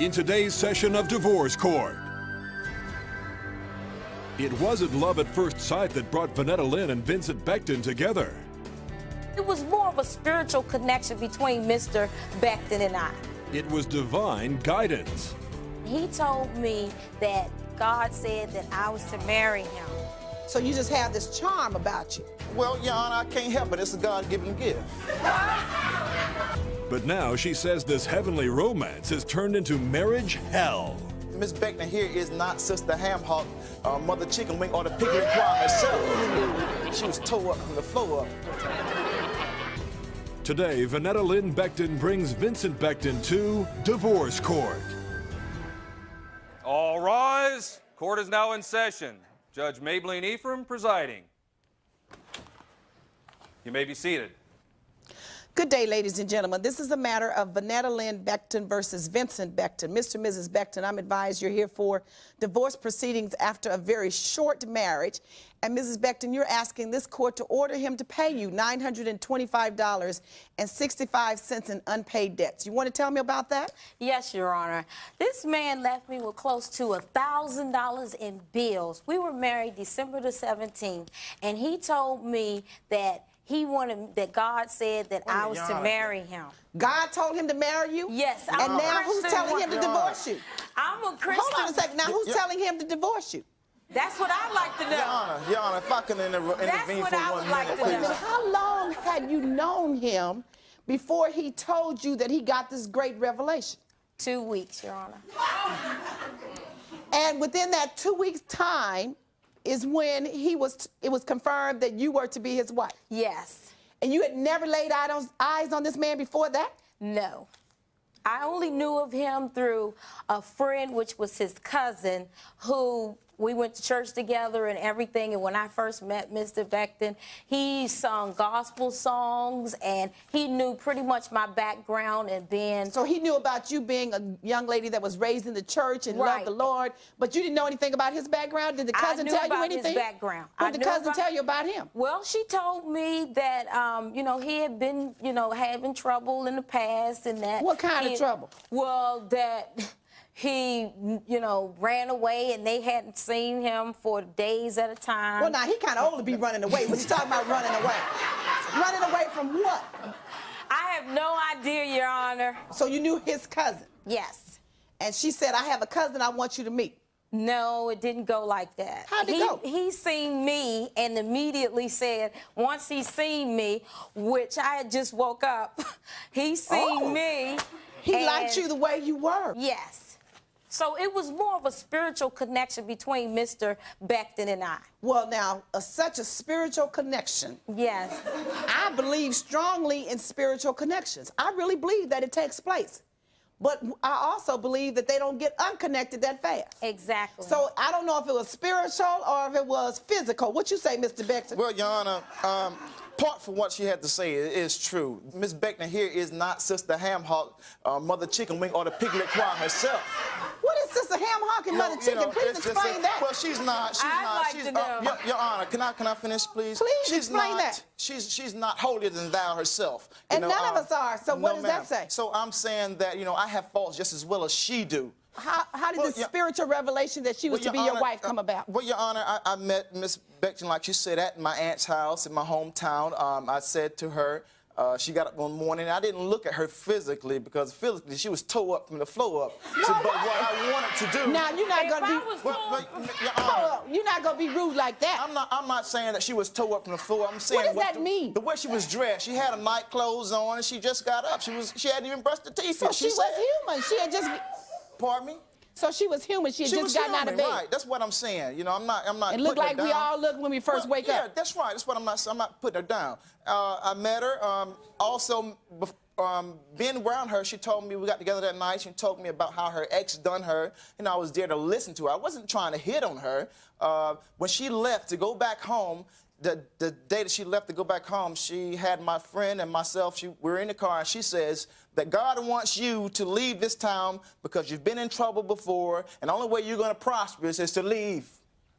in today's session of Divorce Court. It wasn't love at first sight that brought Vanette and Vincent Becton together. It was more of a spiritual connection between Mr. Becton and I. It was divine guidance. He told me that God said that I was to marry him. So you just have this charm about you. Well, Your Honor, I can't help it. It's a God-given gift. But now she says this heavenly romance has turned into marriage hell. Miss Becton here is not Sister Ham Hock, Mother Chicken Wing, or the Piglet Choir herself. She was tore up from the floor up. Today, Vanette Becton brings Vincent Becton to Divorce Court. All rise. Court is now in session. Judge Mablean Ephraim presiding. You may be seated. Good day, ladies and gentlemen. This is a matter of Vanette Becton versus Vincent Becton. Mr. and Mrs. Becton, I'm advised you're here for divorce proceedings after a very short marriage. And Mrs. Becton, you're asking this court to order him to pay you $925.65 in unpaid debts. You want to tell me about that? Yes, Your Honor. This man left me with close to $1,000 in bills. We were married December the 17th, and he told me that that God said that I was to marry him. God told him to marry you? Yes. And now who's telling him to divorce you? I'm a Christian. Hold on a second. Now who's telling him to divorce you? That's what I'd like to know. Your Honor, if I can intervene for 1 minute, please. How long had you known him before he told you that he got this great revelation? 2 weeks, Your Honor. And within that 2 weeks' time is when it was confirmed that you were to be his wife? Yes. And you had never laid eyes on this man before that? No. I only knew of him through a friend, which was his cousin, who we went to church together and everything. And when I first met Mr. Becton, he sung gospel songs, and he knew pretty much my background and being... So he knew about you being a young lady that was raised in the church and loved the Lord, but you didn't know anything about his background? Did the cousin tell you anything? His background. What did the cousin tell you about him? Well, she told me that, you know, he had been, you know, having trouble in the past and that... What kind of trouble? Well, that... He, you know, ran away, and they hadn't seen him for days at a time. Well, now, he kind of old to be running away. What you talking about running away? Running away from what? I have no idea, Your Honor. So you knew his cousin? Yes. And she said, I have a cousin I want you to meet. No, it didn't go like that. How'd it go? He seen me and immediately said, once he seen me, which I had just woke up, he seen me. He liked you the way you were. Yes. So it was more of a spiritual connection between Mr. Becton and I. Well, now, such a spiritual connection. Yes. I believe strongly in spiritual connections. I really believe that it takes place. But I also believe that they don't get unconnected that fast. Exactly. So I don't know if it was spiritual or if it was physical. What you say, Mr. Becton? Well, Your Honor, part for what she had to say is true. Miss Becton here is not Sister Ham Hock, Mother Chicken Wing, or the Piglet Choir herself. What is Sister Ham Hock and Mother Chicken? Please explain that. Well, she's not. I'd like to know. Your Honor, can I finish, please? Please explain that. She's not holier than thou herself. And none of us are. So what does that say? So I'm saying that, you know, I have faults just as well as she do. How did the spiritual revelation that she was to be your wife come about? Well, Your Honor, I met Miss Becton, like you said, at my aunt's house in my hometown. I said to her, she got up one morning, and I didn't look at her physically because physically she was tore up from the floor up. No, but what I wanted to do... Now, you're not going to be... Your Honor, you're not going to be rude like that. I'm not saying that she was tore up from the floor. I'm saying... What does that mean? The way she was dressed. She had a night clothes on, and she just got up. She hadn't even brushed her teeth. So she was human. She had just... Pardon me? So she was human. She had just gotten out of bed. Right. That's what I'm saying. You know, I'm not. It looked like we all look when we first wake up. Yeah, that's right. That's what I'm not putting her down. I met her. Also, being around her, she told me we got together that night. She told me about how her ex done her, and I was there to listen to her. I wasn't trying to hit on her. When she left to go back home. The day that she left to go back home, she had my friend and myself. We were in the car, and she says that God wants you to leave this town because you've been in trouble before, and the only way you're going to prosper is to leave.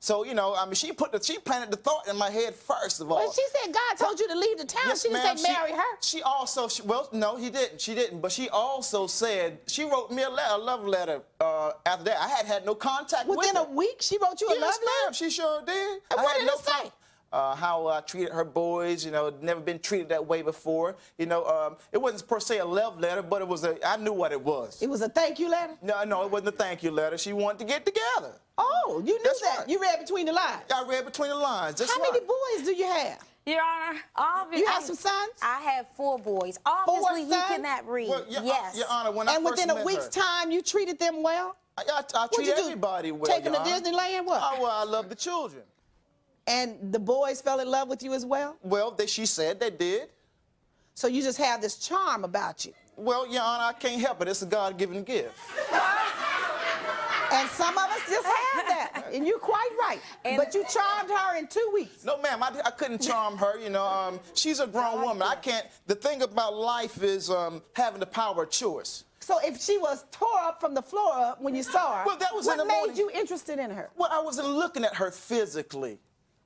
So, you know, I mean, she planted the thought in my head first of all. Well, she said God told you to leave the town. Yes, She didn't ma'am, say marry her. She also, well, no, he didn't. She didn't. But she also said, she wrote me a love letter after that. I had no contact with her. Within a week, she wrote you a love Yes, letter? ma'am, she sure did. And what did it say? How I treated her boys, you know, never been treated that way before. You know, it wasn't per se a love letter, but I knew what it was. It was a thank you letter? No, it wasn't a thank you letter. She wanted to get together. Oh, you knew That's that. right. You read between the lines. I read between the lines. That's How right. many boys do you have? Your Honor, You have some sons? I have 4 boys. Obviously, he sons? cannot read. Well, yes. Your Honor, when I And first within a met week's her, time, you treated them well? I What'd treat you do? everybody well, Take them Your to Honor. Disneyland? What? Oh, well, I love the children. And the boys fell in love with you as well? Well, she said they did. So you just have this charm about you. Well, Your Honor, I can't help it. It's a God-given gift. And some of us just have that. And you're quite right. But you charmed her in 2 weeks. No, ma'am, I couldn't charm her. You know, she's a grown woman. I can't. The thing about life is having the power of choice. So if she was tore up from the floor up when you saw her, Well, that was what in the made morning. you interested in her? Well, I wasn't looking at her physically.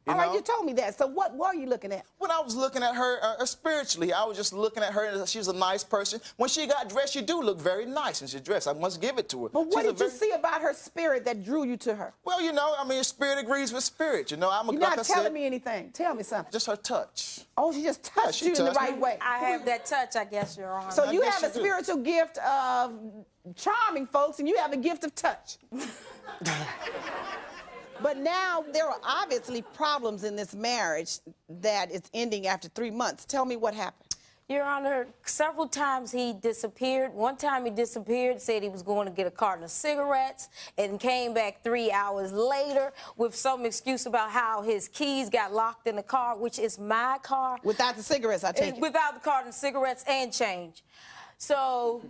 All right, know? you told me that. So what were you looking at? When I was looking at her spiritually, I was just looking at her and she's a nice person. When she got dressed, she do look very nice when she dressed. I must give it to her. But what She's did you see about her spirit that drew you to her? Well, you know, I mean, spirit agrees with spirit. You know, You're like not I telling said, me anything. Tell me something. just her touch. Oh, she just touched she you in the touched right me. way. I have that touch, I guess, Your Honor. So you guess have a you do. spiritual gift of charming folks, and you have a gift of touch. But now there are obviously problems in this marriage that is ending after 3 months. Tell me what happened. Your Honor, several times he disappeared. One time he disappeared, said he was going to get a carton of cigarettes, and came back 3 hours later with some excuse about how his keys got locked in the car, which is my car. Without the cigarettes, I take it. Without the carton of cigarettes and change. So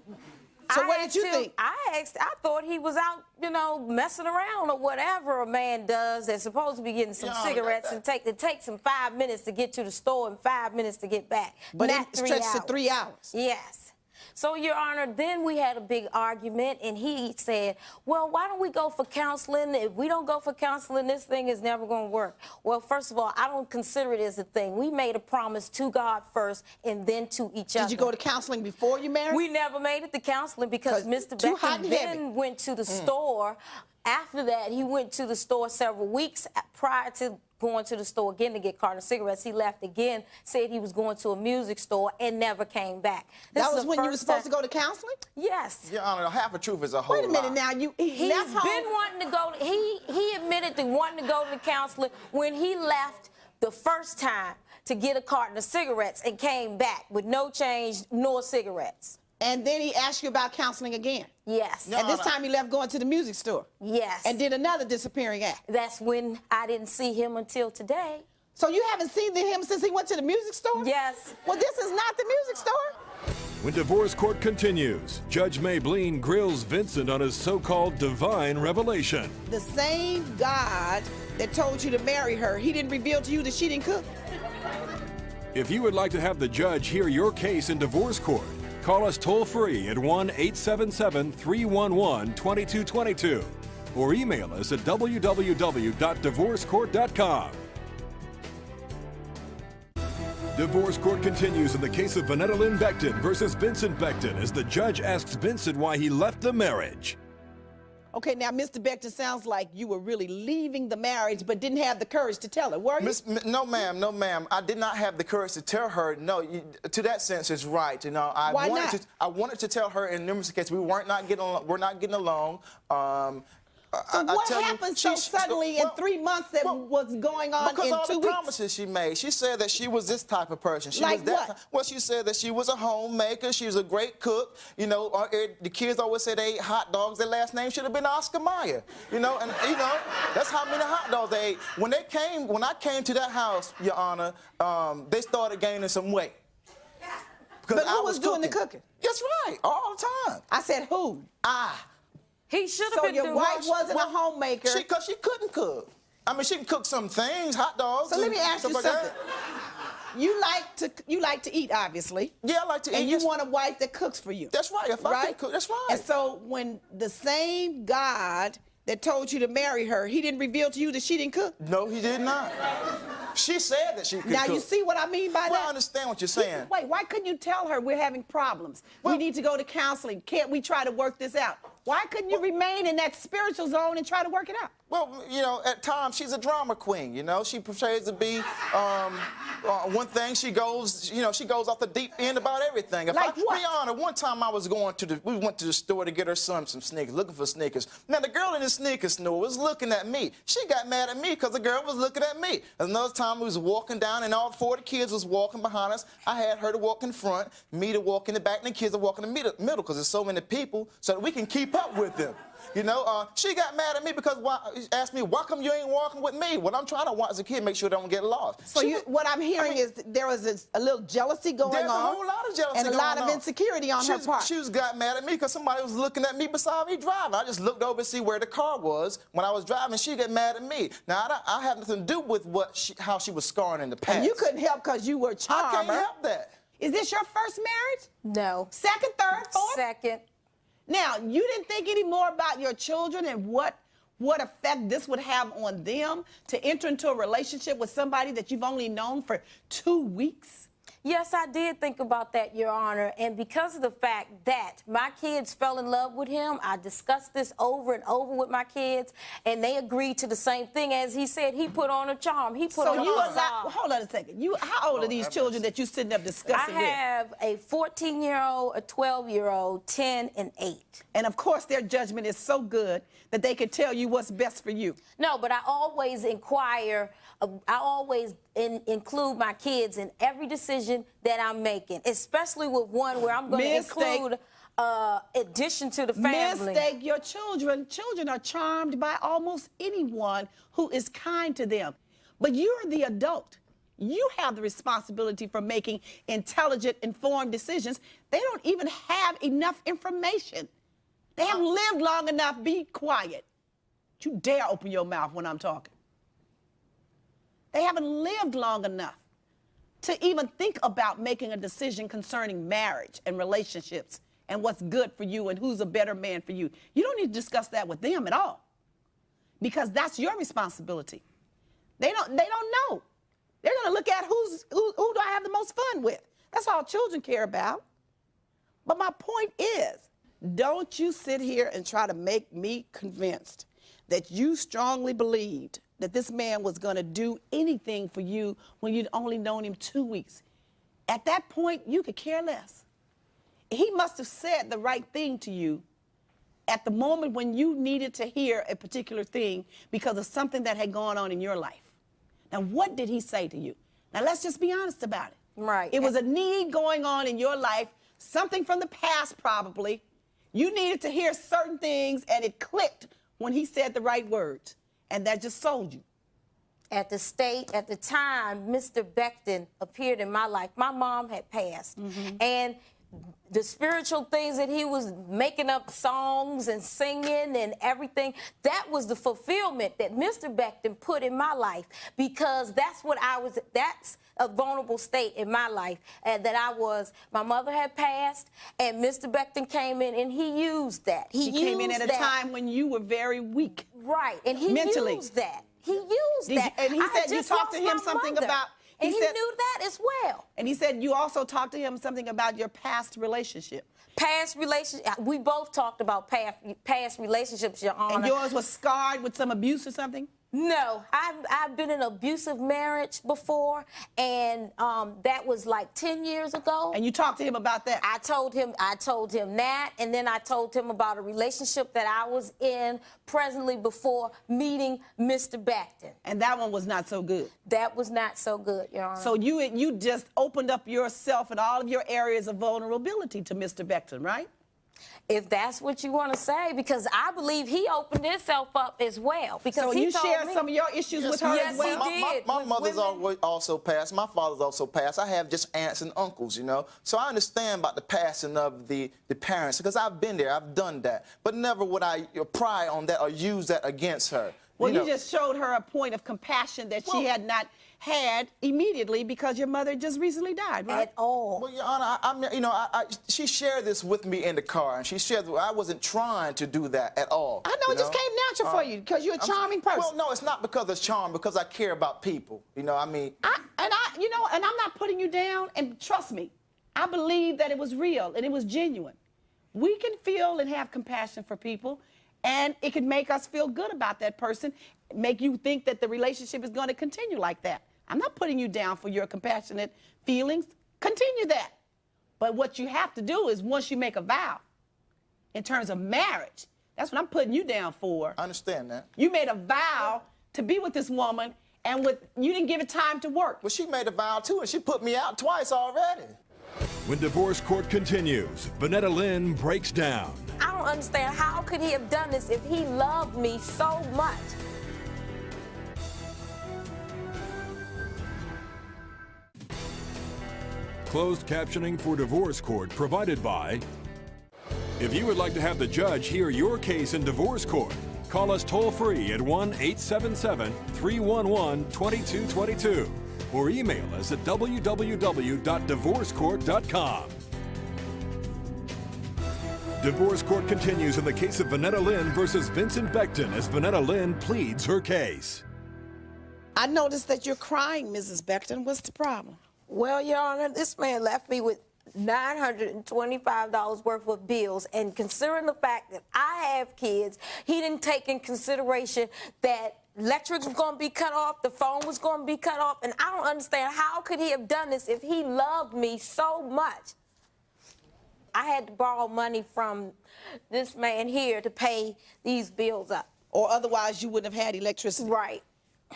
what did you think? I thought he was out, you know, messing around or whatever a man does that's supposed to be getting some Yeah, cigarettes and it takes him 5 minutes to get to the store and 5 minutes to get back. But not it 3 stretched hours. to 3 hours. Yes. So, Your Honor, then we had a big argument, and he said, well, why don't we go for counseling? If we don't go for counseling, this thing is never going to work. Well, first of all, I don't consider it as a thing. We made a promise to God first and then to each other. Did you go to counseling before you married? We never made it to counseling because 'Cause Mr. too hot Becton and heavy. then went to the store. After that, he went to the store several weeks prior to going to the store again to get a carton of cigarettes. He left again, said he was going to a music store, and never came back. That was when you were supposed to go to counseling? Yes. Your Honor, half a truth is a whole Wait a minute lie. now. He's left home. been wanting to go. He admitted to wanting to go to the counseling when he left the first time to get a carton of cigarettes and came back with no change nor cigarettes. And then he asked you about counseling again. Yes. No. And this time he left going to the music store. Yes. And did another disappearing act. That's when I didn't see him until today. So you haven't seen him since he went to the music store? Yes. Well, this is not the music store. When divorce court continues, Judge Mablean grills Vincent on his so-called divine revelation. The same God that told you to marry her, he didn't reveal to you that she didn't cook? If you would like to have the judge hear your case in divorce court, call us toll-free at 1-877-311-2222 or email us at www.divorcecourt.com. Divorce court continues in the case of Vanette Becton versus Vincent Becton as the judge asks Vincent why he left the marriage. Okay, now, Mr. Becton, sounds like you were really leaving the marriage but didn't have the courage to tell her, were you? No, ma'am, no, ma'am. I did not have the courage to tell her. No, to that sense, it's right. You know, I wanted to tell her in numerous cases we're not getting along. So what happened so suddenly in 3 months that was going on in 2 weeks? Because all the promises she made. She said that she was this type of person. She like was that what? Well, she said that she was a homemaker. She was a great cook. You know, the kids always say they ate hot dogs. Their last name should have been Oscar Mayer. You know, and you know that's how many hot dogs they ate. When I came to that house, Your Honor, they started gaining some weight. But who was doing the cooking? That's right, all the time. I said who? He should have So been your doing wife wasn't a homemaker. Because she couldn't cook. I mean, she can cook some things, hot dogs. So let me ask you stuff like something. that. You like to eat, obviously. Yeah, I like to eat. And you want a wife that cooks for you. That's right. If I can cook, that's right. And so when the same God that told you to marry her, he didn't reveal to you that she didn't cook? No, he did not. She said that she could Now, cook. you see what I mean by that? Well, I understand what you're saying. Wait, why couldn't you tell her we're having problems? We need to go to counseling. Can't we try to work this out? Why couldn't you remain in that spiritual zone and try to work it out? Well, you know, at times she's a drama queen, you know. She portrays to be one thing. She goes, you know, she goes off the deep end about everything. If Like what? Be honest, one time I was going to we went to the store to get her son some sneakers, looking for sneakers. Now, the girl in the sneaker store was looking at me. She got mad at me because the girl was looking at me. Another time we was walking down and all 4 of the kids was walking behind us. I had her to walk in front, me to walk in the back, and the kids to walk in the middle because there's so many people so that we can keep up with them. You know, she got mad at me because she asked me, why come you ain't walking with me? What I'm trying to watch as a kid, make sure they don't get lost. So what I'm hearing is there was a little jealousy going on. There's a whole lot of jealousy and a going lot on. of insecurity on her part. She got mad at me because somebody was looking at me beside me driving. I just looked over to see where the car was when I was driving. She got mad at me. Now, I had nothing to do with how she was scarring in the past. And you couldn't help because you were charmer. I can't help that. Is this your first marriage? No. Second, third, fourth? Second. Now, you didn't think any more about your children and what effect this would have on them to enter into a relationship with somebody that you've only known for 2 weeks? Yes, I did think about that, Your Honor, and because of the fact that my kids fell in love with him, I discussed this over and over with my kids, and they agreed to the same thing. As he said, he put on a charm. He put on a facade. Hold on a second. How old are these children that you sitting up discussing I have a 14-year-old, a 12-year-old, 10, and 8. And of course, their judgment is so good that they can tell you what's best for you. No, but I always inquire. I always include my kids in every decision that I'm making, especially with one where I'm going to include addition to the family. Mistake your children. Children are charmed by almost anyone who is kind to them. But you're the adult. You have the responsibility for making intelligent, informed decisions. They don't even have enough information. They haven't lived long enough. Be quiet. Don't you dare open your mouth when I'm talking. They haven't lived long enough to even think about making a decision concerning marriage and relationships and what's good for you and who's a better man for you. You don't need to discuss that with them at all because that's your responsibility. They don't know. They're going to look at who do I have the most fun with. That's all children care about. But my point is, don't you sit here and try to make me convinced that you strongly believed that this man was going to do anything for you when you'd only known him 2 weeks. At that point, you could care less. He must have said the right thing to you at the moment when you needed to hear a particular thing because of something that had gone on in your life. Now, what did he say to you? Now, let's just be honest about it. Right. It was a need going on in your life, something from the past probably. You needed to hear certain things, and it clicked when he said the right words. And that just sold you. At the time, Mr. Becton appeared in my life. My mom had passed. And the spiritual things that he was making up songs and singing and everything, that was the fulfillment that Mr. Becton put in my life because that's a vulnerable state in my life that I was. My mother had passed and Mr. Becton came in and he used that. He came in at a time when you were very weak. Right, and he mentally. used that. He used that. And he said you talked to him something about... And he knew that as well. And he said you also talked to him something about your past relationship. Past relationship. We both talked about past relationships, Your Honor. And yours was scarred with some abuse or something? No, I've been in an abusive marriage before, and that was like 10 years ago. And you talked to him about that? I told him that, and then I told him about a relationship that I was in presently before meeting Mr. Becton. And that one was not so good? That was not so good, Your Honor. So you just opened up yourself and all of your areas of vulnerability to Mr. Becton, right? If that's what you want to say, because I believe he opened himself up as well. Because so you shared some of your issues with her as well? Yes, he did. My mother's also passed. My father's also passed. I have just aunts and uncles, you know. So I understand about the passing of the parents because I've been there. I've done that. But never would I pry on that or use that against her. Well, you just showed her a point of compassion that she had not had immediately because your mother just recently died, right? At all. Well, Your Honor, she shared this with me in the car, and she shared I wasn't trying to do that at all. I know it just came natural for you because you're a charming person. Well, no, it's not because it's charm, because I care about people. And I'm not putting you down, and trust me, I believe that it was real and it was genuine. We can feel and have compassion for people, and it can make us feel good about that person, make you think that the relationship is going to continue like that. I'm not putting you down for your compassionate feelings. Continue that. But what you have to do is once you make a vow in terms of marriage, that's what I'm putting you down for. I understand that. You made a vow to be with this woman, and you didn't give it time to work. Well, she made a vow too, and she put me out twice already. When divorce court continues, Vanette Lynn breaks down. I don't understand how could he have done this if he loved me so much. Closed captioning for divorce court provided by. If you would like to have the judge hear your case in divorce court, call us toll-free at 1-877-311-2222 or email us at www.divorcecourt.com. Divorce court continues in the case of Vanette Lynn versus Vincent Becton as Vanette Lynn pleads her case. I noticed that you're crying, Mrs. Becton. What's the problem? Well, Your Honor, this man left me with $925 worth of bills, and considering the fact that I have kids, he didn't take in consideration that electric was going to be cut off, the phone was going to be cut off, and I don't understand how could he have done this if he loved me so much. I had to borrow money from this man here to pay these bills up. Or otherwise you wouldn't have had electricity. Right.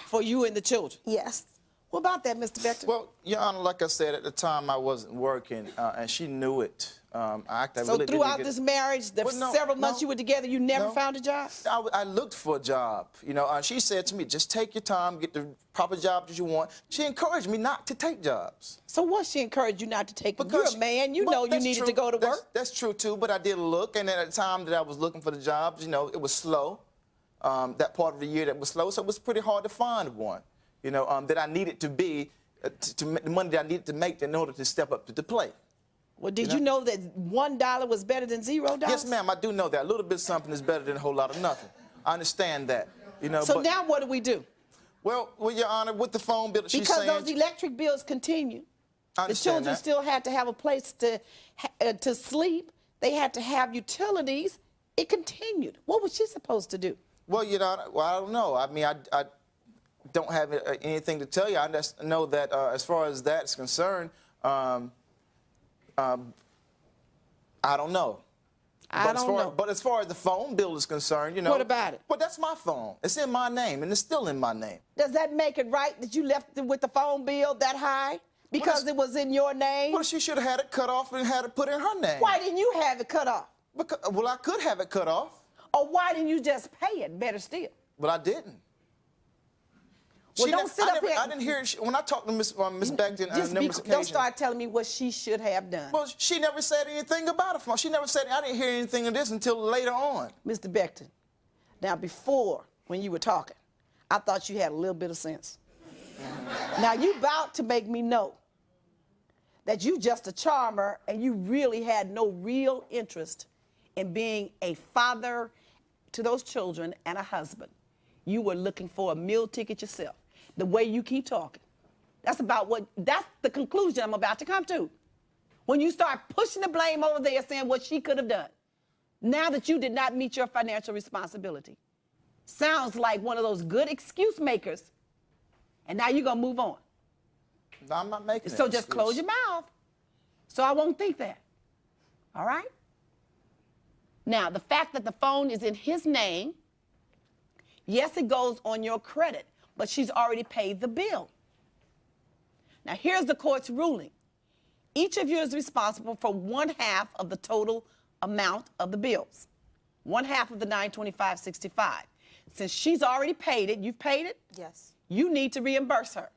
For you and the children. Yes. What about that, Mr. Becton? Well, Your Honor, like I said, at the time I wasn't working, and she knew it. So throughout this marriage, several months you were together, you never found a job? I looked for a job. She said to me, just take your time, get the proper job that you want. She encouraged me not to take jobs. So what she encouraged you not to take? Because you're a man, you know you needed to go to work. That's true, too, but I did look, and at the time that I was looking for the jobs, it was slow. That part of the year that was slow, so it was pretty hard to find one. That I needed to be, to the money that I needed to make in order to step up to the plate. Well, did you know that $1 was better than $0? Yes, ma'am, I do know that. A little bit of something is better than a whole lot of nothing. I understand that. So now what do we do? Well, Your Honor, with the phone bill that she's saying... Because those electric bills continue. I understand the children still had to have a place to sleep. They had to have utilities. It continued. What was she supposed to do? Well, Your Honor, I don't know. I mean, I don't have anything to tell you. I just know that as far as that's concerned, I don't know. But as far as the phone bill is concerned, What about it? Well, that's my phone. It's in my name, and it's still in my name. Does that make it right that you left it with the phone bill that high? Because it was in your name? Well, she should have had it cut off and had it put in her name. Why didn't you have it cut off? Because, well, I could have it cut off. Or why didn't you just pay it, better still? But I didn't. Well, don't sit up here. I didn't hear, when I talked to Miss Becton on numerous occasions. Don't start telling me what she should have done. Well, she never said anything about a phone. She never said, I didn't hear anything of this until later on. Mr. Becton, now before, when you were talking, I thought you had a little bit of sense. Now you about to make me know that you just a charmer and you really had no real interest in being a father to those children and a husband. You were looking for a meal ticket yourself. The way you keep talking. That's the conclusion I'm about to come to. When you start pushing the blame over there saying what she could have done, now that you did not meet your financial responsibility. Sounds like one of those good excuse makers. And now you're gonna move on. No, I'm not making So just close your mouth. So I won't think that. All right? Now, the fact that the phone is in his name, yes, it goes on your credit, but she's already paid the bill. Now, here's the court's ruling. Each of you is responsible for 1/2 of the total amount of the bills. 1/2 of the $925.65. Since she's already paid it, you've paid it? Yes. You need to reimburse her.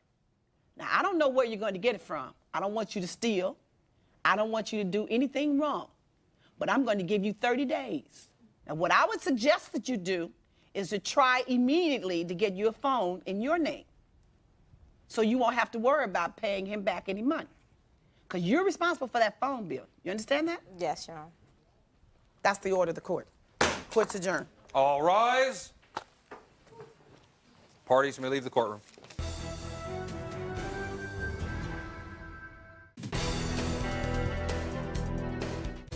Now, I don't know where you're going to get it from. I don't want you to steal. I don't want you to do anything wrong. But I'm going to give you 30 days. Now, what I would suggest that you do is to try immediately to get you a phone in your name. so you won't have to worry about paying him back any money. Because you're responsible for that phone bill. You understand that? Yes, Your Honor. That's the order of the court. Court's adjourned. All rise. Parties may leave the courtroom.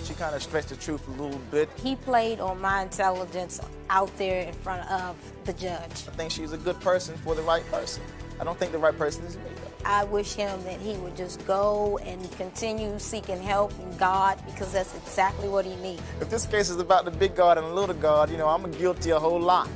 She kind of stretched the truth a little bit. He played on my intelligence out there in front of the judge. I think she's a good person for the right person. I don't think the right person is me, though. I wish him that he would just go and continue seeking help in God, because that's exactly what he needs. If this case is about the big God and the little God, you know, I'm guilty a whole lot.